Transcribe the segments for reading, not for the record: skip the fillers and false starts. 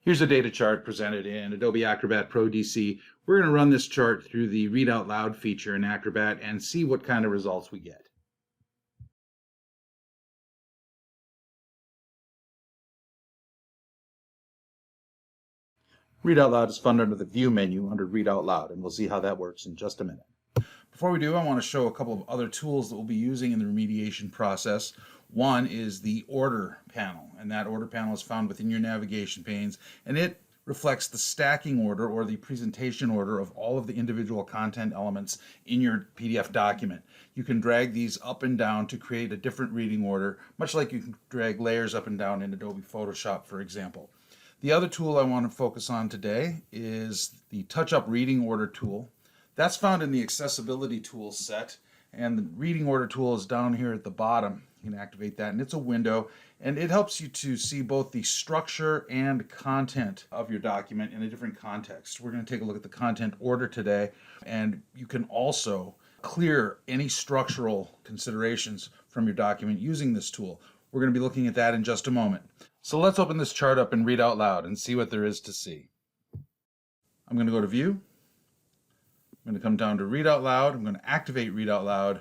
Here's a data chart presented in Adobe Acrobat Pro DC. We're going to run this chart through the Read Out Loud feature in Acrobat and see what kind of results we get. Read Out Loud is found under the View menu under Read Out Loud, and we'll see how that works in just a minute. Before we do, I want to show a couple of other tools that we'll be using in the remediation process. One is the Order panel, and that Order panel is found within your navigation panes, and it reflects the stacking order or the presentation order of all of the individual content elements in your PDF document. You can drag these up and down to create a different reading order, much like you can drag layers up and down in Adobe Photoshop, for example. The other tool I want to focus on today is the Touch-Up Reading Order tool. That's found in the Accessibility Tools set, and the Reading Order tool is down here at the bottom. You can activate that, and it's a window, and it helps you to see both the structure and content of your document in a different context. We're going to take a look at the content order today, and you can also clear any structural considerations from your document using this tool. We're going to be looking at that in just a moment. So let's open this chart up and read out loud and see what there is to see. I'm going to go to View. I'm going to come down to Read Out Loud. I'm going to activate Read Out Loud,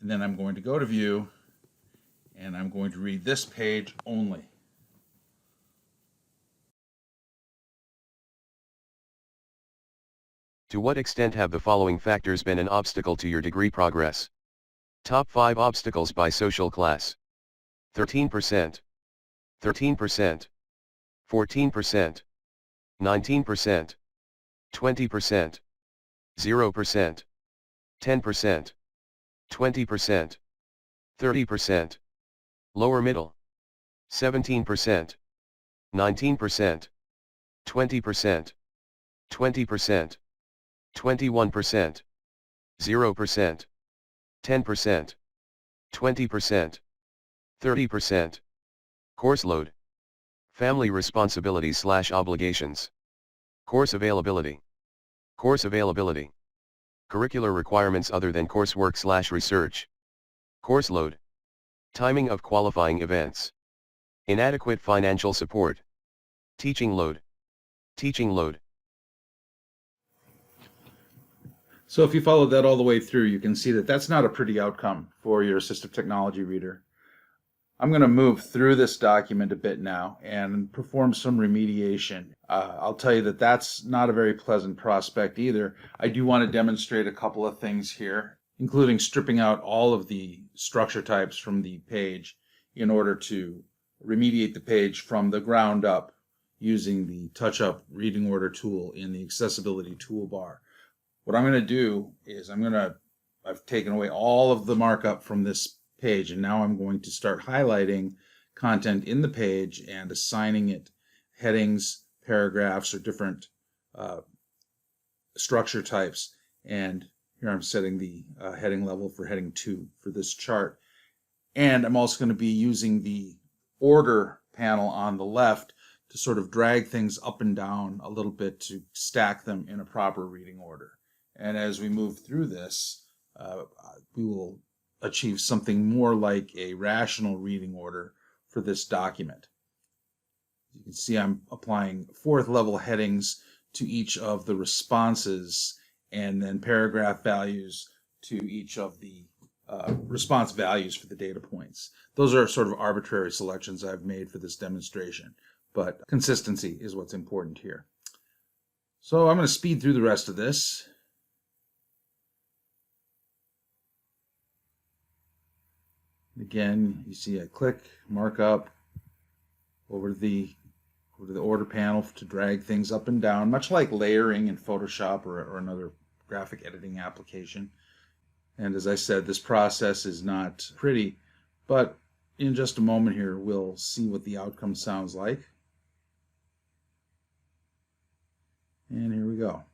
and then I'm going to go to View, and I'm going to read this page only. To what extent have the following factors been an obstacle to your degree progress? Top 5 obstacles by social class. 13%, 13%, 14%, 19%, 20%, 0%, 10%, 20%, 30%, lower middle, 17%, 19%, 20%, 20%, 21%, 0%, 10%, 20%, 30%. Course load. Family responsibilities/obligations. Course availability. Course availability. Curricular requirements other than coursework/research. Course load. Timing of qualifying events. Inadequate financial support. Teaching load. Teaching load. So if you followed that all the way through, you can see that that's not a pretty outcome for your assistive technology reader. I'm going to move through this document a bit now and perform some remediation. I'll tell you that that's not a very pleasant prospect either. I do want to demonstrate a couple of things here, including stripping out all of the structure types from the page in order to remediate the page from the ground up using the Touch-Up Reading Order tool in the Accessibility toolbar. What I'm going to do is I've taken away all of the markup from this page, and now I'm going to start highlighting content in the page and assigning it headings, paragraphs, or different structure types. And here I'm setting the heading level for heading 2 for this chart. And I'm also going to be using the Order panel on the left to sort of drag things up and down a little bit to stack them in a proper reading order. And as we move through this, we will achieve something more like a rational reading order for this document. You can see I'm applying 4th level headings to each of the responses and then paragraph values to each of the response values for the data points. Those are sort of arbitrary selections I've made for this demonstration, but consistency is what's important here. So I'm going to speed through the rest of this. Again, you see I click, mark up over to the Order panel to drag things up and down, much like layering in Photoshop or another graphic editing application. And as I said, this process is not pretty, but in just a moment here, we'll see what the outcome sounds like. And here we go.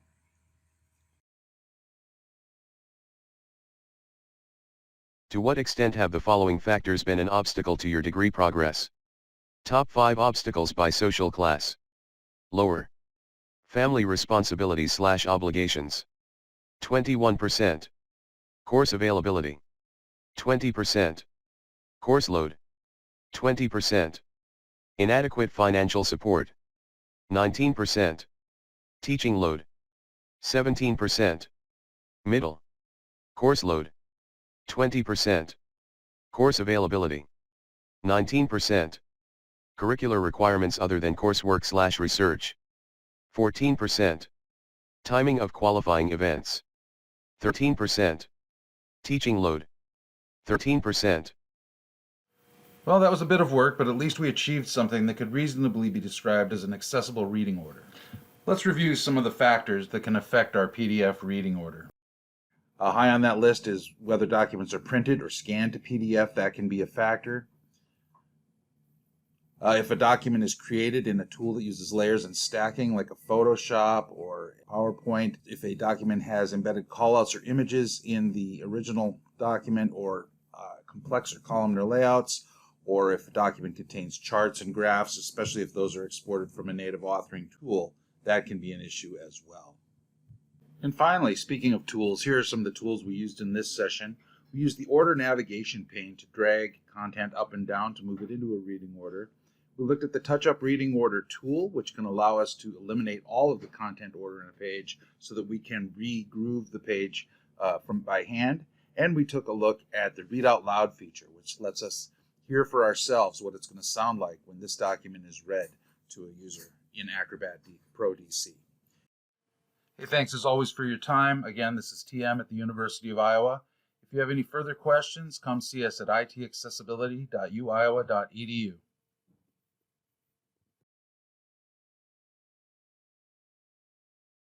To what extent have the following factors been an obstacle to your degree progress? Top 5 obstacles by social class. Lower. Family responsibilities/obligations. 21%. Course availability. 20%. Course load. 20%. Inadequate financial support. 19%. Teaching load, 17%. Middle. Course load, 20%. Course availability, 19%. Curricular requirements other than coursework/research, 14%. Timing of qualifying events, 13%. Teaching load, 13%. Well, that was a bit of work, but at least we achieved something that could reasonably be described as an accessible reading order. Let's review some of the factors that can affect our PDF reading order. High on that list is whether documents are printed or scanned to PDF. That can be a factor. If a document is created in a tool that uses layers and stacking, like a Photoshop or PowerPoint, if a document has embedded callouts or images in the original document, or complex or columnar layouts, or if a document contains charts and graphs, especially if those are exported from a native authoring tool, that can be an issue as well. And finally, speaking of tools, here are some of the tools we used in this session. We used the order navigation pane to drag content up and down to move it into a reading order. We looked at the touch-up reading order tool, which can allow us to eliminate all of the content order in a page so that we can re-groove the page by hand. And we took a look at the read out loud feature, which lets us hear for ourselves what it's going to sound like when this document is read to a user in Acrobat Pro DC. Hey, thanks as always for your time. Again, this is TM at the University of Iowa. If you have any further questions, come see us at itaccessibility.uiowa.edu.